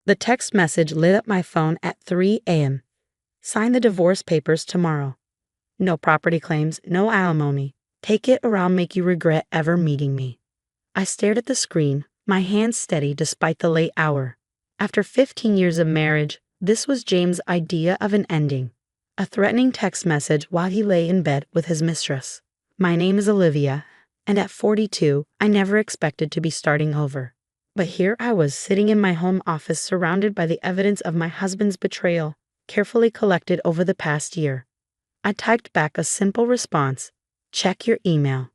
The text message lit up my phone at 3 a.m. Sign the divorce papers tomorrow. No property claims, no alimony. Take it or I'll make you regret ever meeting me. I stared at the screen, my hands steady despite the late hour. After 15 years of marriage, this was James' idea of an ending. A threatening text message while he lay in bed with his mistress. My name is Olivia, and at 42, I never expected to be starting over. But here I was sitting in my home office surrounded by the evidence of my husband's betrayal, carefully collected over the past year. I typed back a simple response, check your email.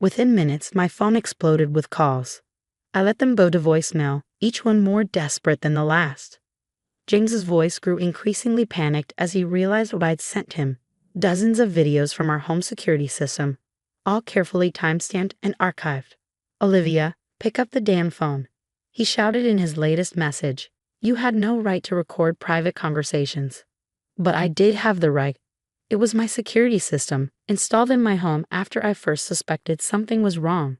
Within minutes, my phone exploded with calls. I let them go to voicemail, each one more desperate than the last. James's voice grew increasingly panicked as he realized what I'd sent him. Dozens of videos from our home security system, all carefully timestamped and archived. Olivia, pick up the damn phone. He shouted in his latest message. You had no right to record private conversations. But I did have the right. It was my security system, installed in my home after I first suspected something was wrong.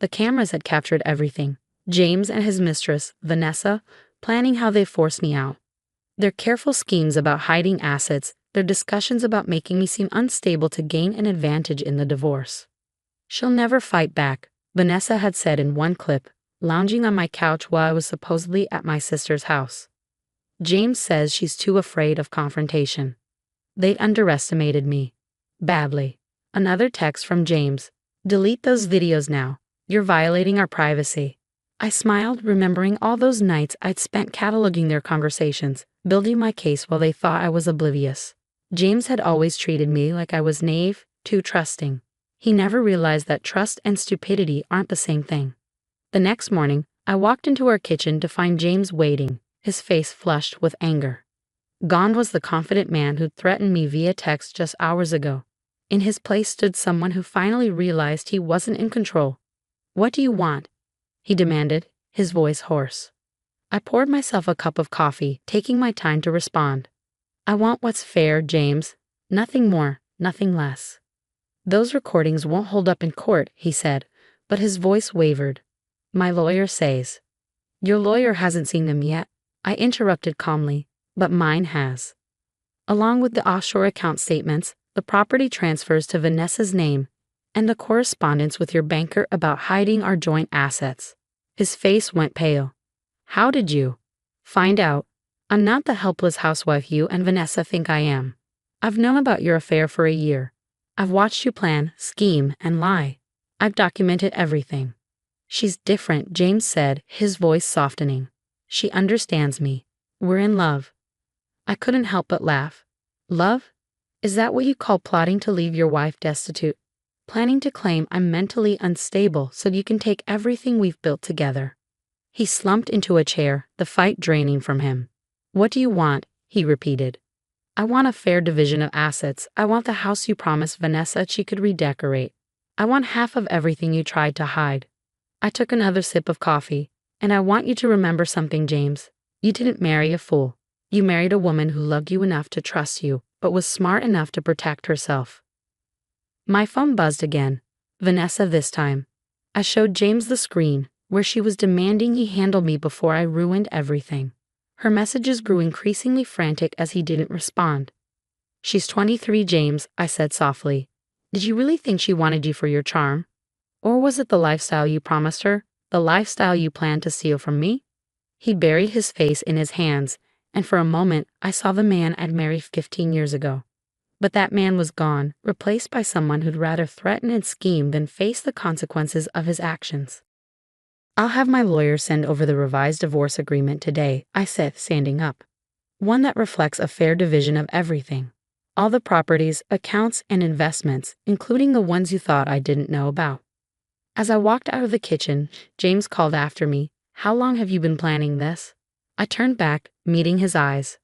The cameras had captured everything. James and his mistress, Vanessa, planning how they forced me out. Their careful schemes about hiding assets, their discussions about making me seem unstable to gain an advantage in the divorce. She'll never fight back, Vanessa had said in one clip, lounging on my couch while I was supposedly at my sister's house. James says she's too afraid of confrontation. They'd underestimated me. Badly. Another text from James. Delete those videos now. You're violating our privacy. I smiled, remembering all those nights I'd spent cataloging their conversations, building my case while they thought I was oblivious. James had always treated me like I was naive, too trusting. He never realized that trust and stupidity aren't the same thing. The next morning, I walked into our kitchen to find James waiting, his face flushed with anger. Gone was the confident man who'd threatened me via text just hours ago. In his place stood someone who finally realized he wasn't in control. What do you want? He demanded, his voice hoarse. I poured myself a cup of coffee, taking my time to respond. I want what's fair, James. Nothing more, nothing less. Those recordings won't hold up in court, he said, but his voice wavered. My lawyer says. Your lawyer hasn't seen them yet, I interrupted calmly, but mine has. Along with the offshore account statements, the property transfers to Vanessa's name, and the correspondence with your banker about hiding our joint assets. His face went pale. How did you find out? I'm not the helpless housewife you and Vanessa think I am. I've known about your affair for a year. I've watched you plan, scheme, and lie. I've documented everything. She's different, James said, his voice softening. She understands me. We're in love. I couldn't help but laugh. Love? Is that what you call plotting to leave your wife destitute? Planning to claim I'm mentally unstable so you can take everything we've built together? He slumped into a chair, the fight draining from him. What do you want? He repeated. I want a fair division of assets. I want the house you promised Vanessa she could redecorate. I want half of everything you tried to hide. I took another sip of coffee, and I want you to remember something, James. You didn't marry a fool. You married a woman who loved you enough to trust you, but was smart enough to protect herself. My phone buzzed again. Vanessa this time. I showed James the screen, where she was demanding he handle me before I ruined everything. Her messages grew increasingly frantic as he didn't respond. She's 23, James, I said softly. Did you really think she wanted you for your charm? Or was it the lifestyle you promised her, the lifestyle you planned to steal from me? He buried his face in his hands, and for a moment I saw the man I'd married 15 years ago. But that man was gone, replaced by someone who'd rather threaten and scheme than face the consequences of his actions. I'll have my lawyer send over the revised divorce agreement today, I said, standing up. One that reflects a fair division of everything. All the properties, accounts, and investments, including the ones you thought I didn't know about. As I walked out of the kitchen, James called after me, How long have you been planning this? I turned back, meeting his eyes.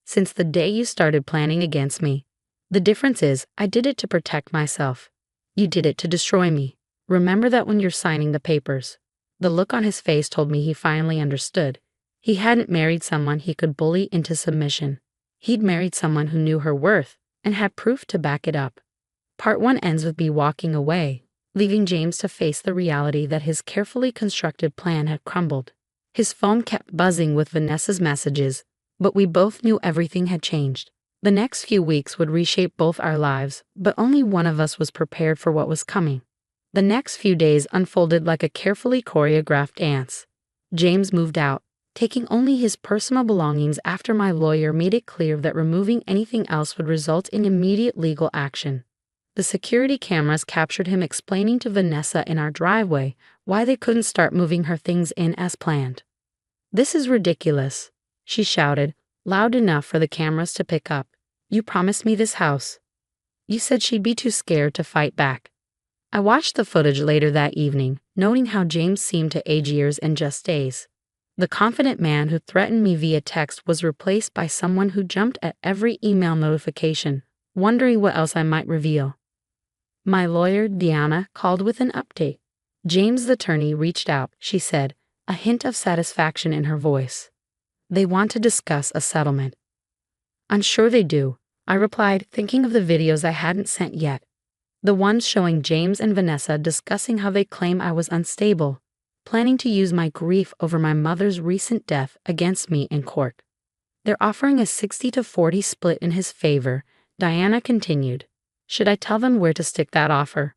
Since the day you started planning against me. The difference is, I did it to protect myself. You did it to destroy me. Remember that when you're signing the papers. The look on his face told me he finally understood. He hadn't married someone he could bully into submission. He'd married someone who knew her worth and had proof to back it up. Part 1 ends with me walking away, leaving James to face the reality that his carefully constructed plan had crumbled. His phone kept buzzing with Vanessa's messages, but we both knew everything had changed. The next few weeks would reshape both our lives, but only one of us was prepared for what was coming. The next few days unfolded like a carefully choreographed dance. James moved out, taking only his personal belongings after my lawyer made it clear that removing anything else would result in immediate legal action. The security cameras captured him explaining to Vanessa in our driveway why they couldn't start moving her things in as planned. "This is ridiculous," she shouted, loud enough for the cameras to pick up. "You promised me this house. You said she'd be too scared to fight back." I watched the footage later that evening, noting how James seemed to age years in just days. The confident man who threatened me via text was replaced by someone who jumped at every email notification, wondering what else I might reveal. My lawyer, Diana, called with an update. James' attorney reached out, she said, a hint of satisfaction in her voice. "They want to discuss a settlement." "I'm sure they do," I replied, thinking of the videos I hadn't sent yet. The ones showing James and Vanessa discussing how they claim I was unstable, planning to use my grief over my mother's recent death against me in court. "They're offering a 60-40 split in his favor," Diana continued. "Should I tell them where to stick that offer?"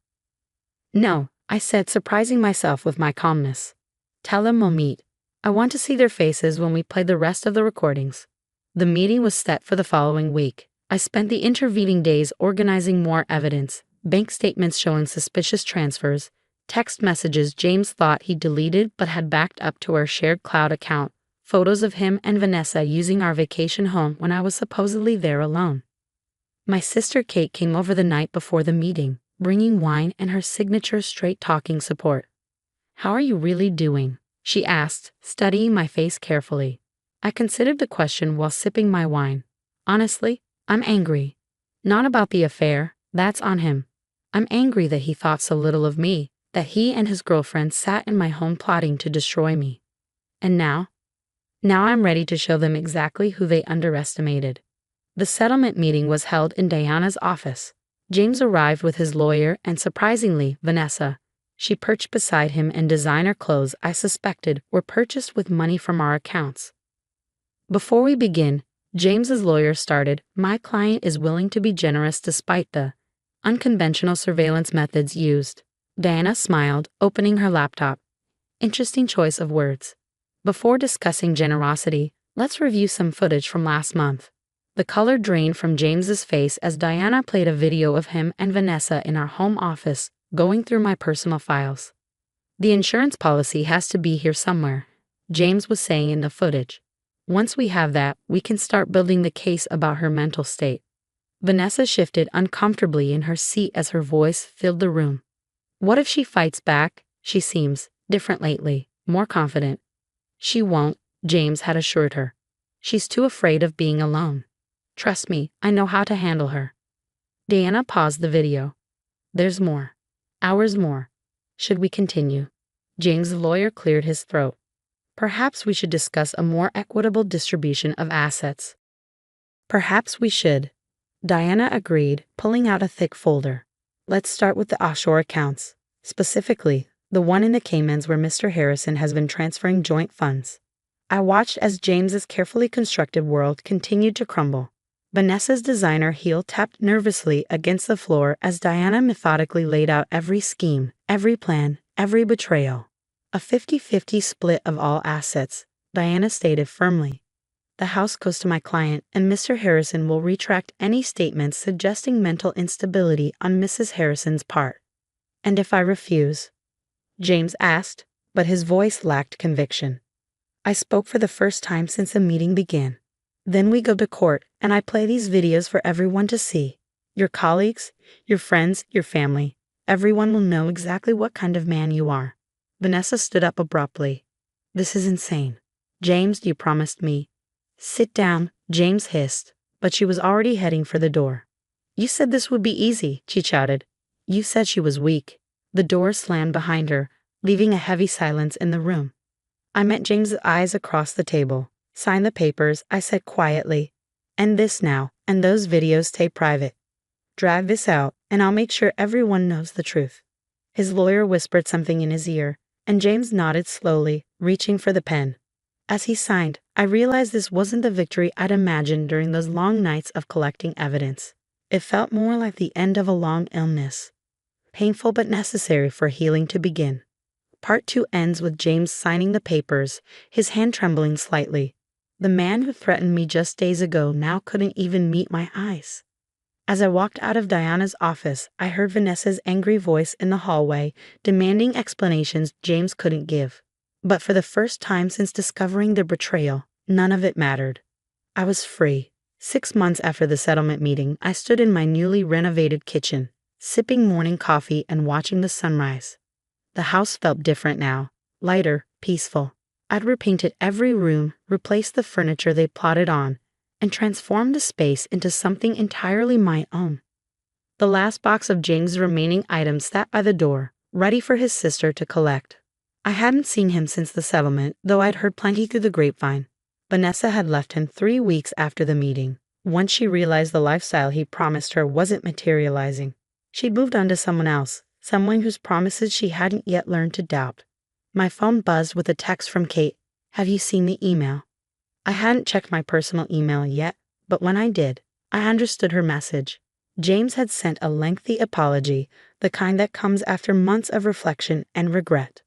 "No," I said, surprising myself with my calmness. "Tell them we'll meet. I want to see their faces when we play the rest of the recordings." The meeting was set for the following week. I spent the intervening days organizing more evidence, bank statements showing suspicious transfers, text messages James thought he deleted but had backed up to our shared cloud account, photos of him and Vanessa using our vacation home when I was supposedly there alone. My sister Kate came over the night before the meeting, bringing wine and her signature straight-talking support. "How are you really doing?" she asked, studying my face carefully. I considered the question while sipping my wine. "Honestly, I'm angry. Not about the affair, that's on him. I'm angry that he thought so little of me, that he and his girlfriend sat in my home plotting to destroy me. And now I'm ready to show them exactly who they underestimated." The settlement meeting was held in Diana's office. James arrived with his lawyer and, surprisingly, Vanessa. She perched beside him in designer clothes I suspected were purchased with money from our accounts. "Before we begin," James's lawyer started, "my client is willing to be generous despite the unconventional surveillance methods used." Diana smiled, opening her laptop. Interesting choice of words. "Before discussing generosity, let's review some footage from last month." The color drained from James's face as Diana played a video of him and Vanessa in our home office, going through my personal files. "The insurance policy has to be here somewhere," James was saying in the footage. "Once we have that, we can start building the case about her mental state." Vanessa shifted uncomfortably in her seat as her voice filled the room. "What if she fights back? She seems different lately, more confident." "She won't," James had assured her. "She's too afraid of being alone. Trust me, I know how to handle her." Diana paused the video. "There's more. Hours more. Should we continue?" James' lawyer cleared his throat. "Perhaps we should discuss a more equitable distribution of assets." "Perhaps we should," Diana agreed, pulling out a thick folder. "Let's start with the offshore accounts, specifically the one in the Caymans where Mr. Harrison has been transferring joint funds." I watched as James's carefully constructed world continued to crumble. Vanessa's designer heel tapped nervously against the floor as Diana methodically laid out every scheme, every plan, every betrayal. "A 50-50 split of all assets," Diana stated firmly. "The house goes to my client, and Mr. Harrison will retract any statements suggesting mental instability on Mrs. Harrison's part." "And if I refuse?" James asked, but his voice lacked conviction. I spoke for the first time since the meeting began. "Then we go to court, and I play these videos for everyone to see. Your colleagues, your friends, your family. Everyone will know exactly what kind of man you are." Vanessa stood up abruptly. "This is insane. James, you promised me." "Sit down," James hissed, but she was already heading for the door. "You said this would be easy," she shouted. "You said she was weak." The door slammed behind her, leaving a heavy silence in the room. I met James's eyes across the table. "Sign the papers," I said quietly. "End this now, and those videos stay private. Drag this out, and I'll make sure everyone knows the truth." His lawyer whispered something in his ear, and James nodded slowly, reaching for the pen. As he signed, I realized this wasn't the victory I'd imagined during those long nights of collecting evidence. It felt more like the end of a long illness, painful but necessary for healing to begin. Part 2 ends with James signing the papers, his hand trembling slightly. The man who threatened me just days ago now couldn't even meet my eyes. As I walked out of Diana's office, I heard Vanessa's angry voice in the hallway, demanding explanations James couldn't give. But for the first time since discovering the betrayal, none of it mattered. I was free. 6 months after the settlement meeting, I stood in my newly renovated kitchen, sipping morning coffee and watching the sunrise. The house felt different now, lighter, peaceful. I'd repainted every room, replaced the furniture they plotted on, and transformed the space into something entirely my own. The last box of James' remaining items sat by the door, ready for his sister to collect. I hadn't seen him since the settlement, though I'd heard plenty through the grapevine. Vanessa had left him 3 weeks after the meeting. Once she realized the lifestyle he promised her wasn't materializing, she'd moved on to someone else, someone whose promises she hadn't yet learned to doubt. My phone buzzed with a text from Kate. "Have you seen the email?" I hadn't checked my personal email yet, but when I did, I understood her message. James had sent a lengthy apology, the kind that comes after months of reflection and regret.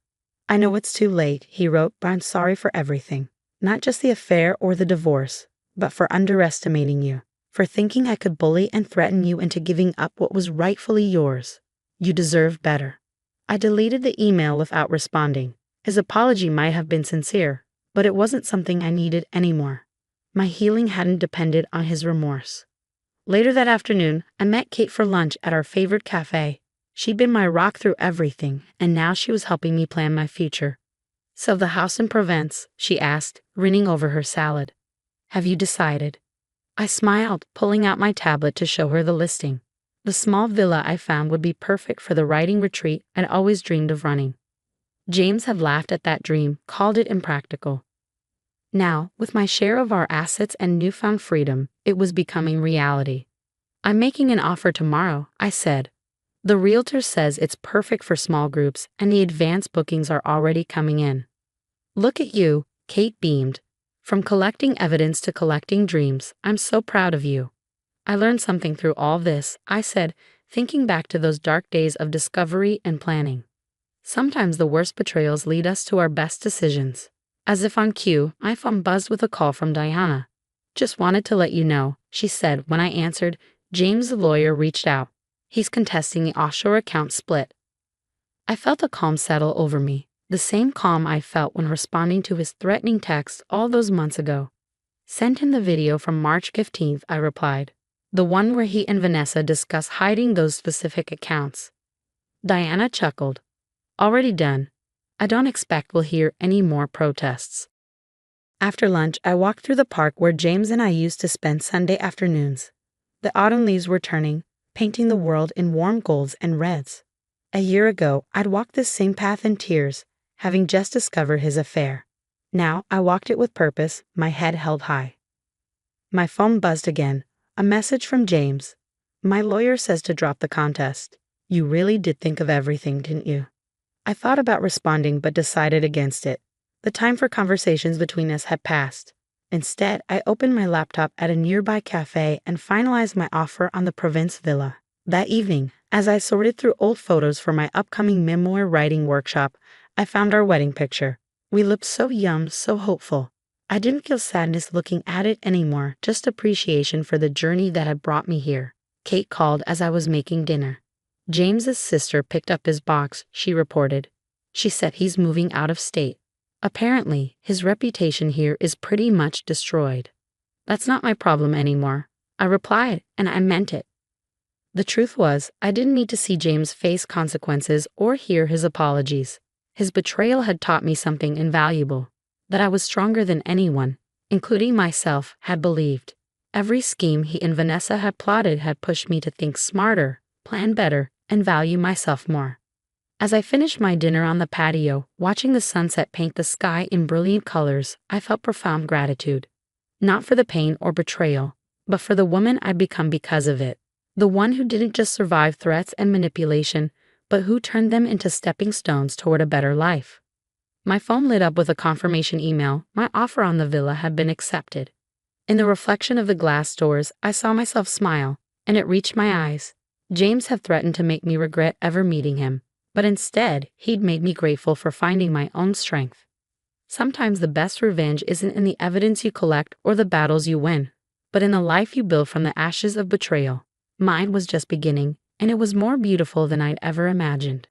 "I know it's too late," he wrote, "but I'm sorry for everything. Not just the affair or the divorce, but for underestimating you, for thinking I could bully and threaten you into giving up what was rightfully yours. You deserve better." I deleted the email without responding. His apology might have been sincere, but it wasn't something I needed anymore. My healing hadn't depended on his remorse. Later that afternoon, I met Kate for lunch at our favorite cafe. She'd been my rock through everything, and now she was helping me plan my future. "So the house in Provence?" she asked, grinning over her salad. "Have you decided?" I smiled, pulling out my tablet to show her the listing. The small villa I found would be perfect for the writing retreat I'd always dreamed of running. James had laughed at that dream, called it impractical. Now, with my share of our assets and newfound freedom, it was becoming reality. "I'm making an offer tomorrow," I said. "The realtor says it's perfect for small groups, and the advance bookings are already coming in." "Look at you," Kate beamed. "From collecting evidence to collecting dreams, I'm so proud of you." "I learned something through all this," I said, thinking back to those dark days of discovery and planning. Sometimes the worst betrayals lead us to our best decisions. As if on cue, my phone buzzed with a call from Diana. "Just wanted to let you know," she said when I answered. "James, the lawyer, reached out. He's contesting the offshore account split." I felt a calm settle over me, the same calm I felt when responding to his threatening text all those months ago. "Send him the video from March 15th, I replied. "The one where he and Vanessa discuss hiding those specific accounts." Diana chuckled. "Already done. I don't expect we'll hear any more protests." After lunch, I walked through the park where James and I used to spend Sunday afternoons. The autumn leaves were turning, painting the world in warm golds and reds. A year ago, I'd walked this same path in tears, having just discovered his affair. Now, I walked it with purpose, my head held high. My phone buzzed again, a message from James. "My lawyer says to drop the contest. You really did think of everything, didn't you?" I thought about responding but decided against it. The time for conversations between us had passed. Instead, I opened my laptop at a nearby cafe and finalized my offer on the Provence villa. That evening, as I sorted through old photos for my upcoming memoir writing workshop, I found our wedding picture. We looked so young, so hopeful. I didn't feel sadness looking at it anymore, just appreciation for the journey that had brought me here. Kate called as I was making dinner. "James's sister picked up his box," she reported. "She said he's moving out of state. Apparently, his reputation here is pretty much destroyed." "That's not my problem anymore," I replied, and I meant it. The truth was, I didn't need to see James face consequences or hear his apologies. His betrayal had taught me something invaluable, that I was stronger than anyone, including myself, had believed. Every scheme he and Vanessa had plotted had pushed me to think smarter, plan better, and value myself more. As I finished my dinner on the patio, watching the sunset paint the sky in brilliant colors, I felt profound gratitude. Not for the pain or betrayal, but for the woman I'd become because of it. The one who didn't just survive threats and manipulation, but who turned them into stepping stones toward a better life. My phone lit up with a confirmation email. My offer on the villa had been accepted. In the reflection of the glass doors, I saw myself smile, and it reached my eyes. James had threatened to make me regret ever meeting him, but instead, he'd made me grateful for finding my own strength. Sometimes the best revenge isn't in the evidence you collect or the battles you win, but in the life you build from the ashes of betrayal. Mine was just beginning, and it was more beautiful than I'd ever imagined.